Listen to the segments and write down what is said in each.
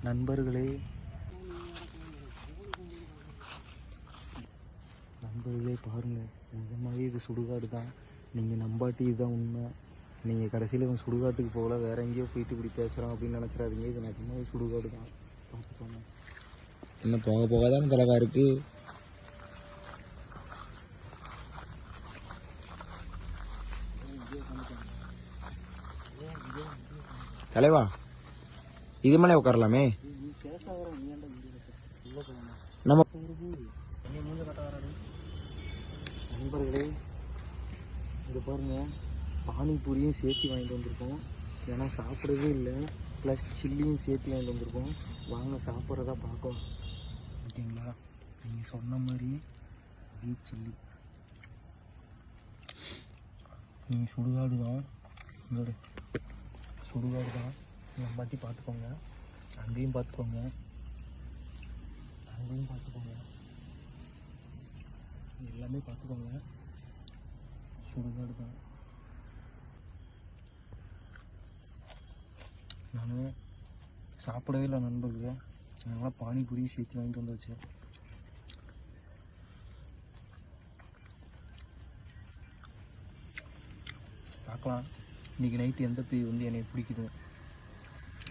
நண்பர்களே பாருங்க, நிஜமாவே இது சுடுகாடு தான். நீங்கள் நம்பாட்டி இதுதான் உண்மை. நீங்கள் கடைசியில் இவன் சுடுகாட்டுக்கு போகல, வேற எங்கேயோ போயிட்டு இப்படி பேசுகிறான் அப்படின்னு நினச்சிடாதீங்க. இது நிஜமாவே சுடுகாடு தான். பார்த்துக்கோங்க. இன்னும் போக போகாதான் தலைவா இருக்கு. தலைவா இது மேலே உட்காரலாமே. நம்ம நண்பர்களே இது பாருங்க, பானிபூரியும் சேர்த்து வாங்கிட்டு வந்திருக்கோம். ஏன்னா சாப்பிடவே இல்லை, ப்ளஸ் சில்லியும் சேர்த்து வாங்கிட்டு வந்திருக்கோம். வாங்க சாப்பிட்றதா பார்க்கலாம். ஓகேங்களா, நீங்கள் சொன்ன மாதிரி பீஃப் சில்லி. நீங்கள் சுடுகாடு தான், உங்களோட சுடுகாடு தான். நம்பாட்டி பார்த்துக்கோங்க, அங்கேயும் பார்த்துக்கோங்க, அங்கேயும் பார்த்துக்கோங்க, எல்லாமே பார்த்துக்கோங்க. சுடுகாடு தான். நான் சாப்பிடவே இல்லை நண்பர்களே, அதனால் பானிபூரி சேர்த்து வாங்கிட்டு வந்தாச்சு. பார்க்கலாம் இன்றைக்கி நைட்டு எந்த பேய் வந்து என்னை பிடிக்குது.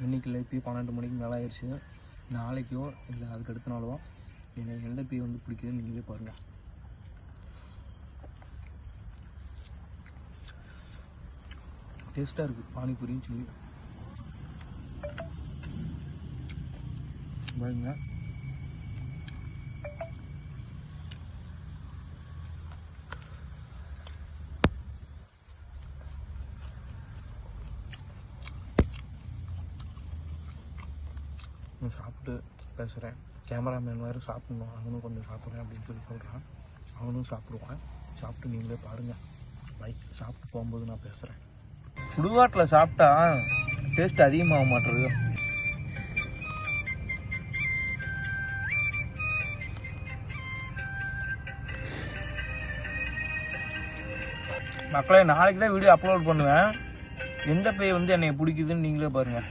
இன்றைக்கி லைஃப் 12 மணிக்கு மேலே ஆயிடுச்சு. நாளைக்கோ இல்லை அதுக்கு அடுத்த நாளோ எனக்கு எந்த பேய் வந்து பிடிக்குதுன்னு நீங்களே பாருங்கள். டேஸ்ட்டாக இருக்குது பானிபூரின்னு சொல்லி பாருங்க. நான் சாப்பிட்டு பேசுகிறேன். கேமராமேன் வேறு சாப்பிட்ணும், அவனும் கொஞ்சம் சாப்பிட்றேன் அப்படின்னு சொல்லி சொல்கிறான். அவனும் சாப்பிடுவான். சாப்பிட்டு நீங்களே பாருங்கள். பைக் சாப்பிட்டு போகும்போது நான் பேசுகிறேன். சுடுகாட்டில் சாப்பிட்டா டேஸ்ட் அதிகமாக மாட்டுறது. மக்களே, நாளைக்கு தான் வீடியோ அப்லோட் பண்ணுவேன். எந்த பேய் வந்து என்னை பிடிக்குதுன்னு நீங்களே பாருங்க.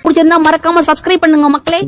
பிடிச்சிருந்தா மறக்காம சப்ஸ்கிரைப் பண்ணுங்க மக்களே.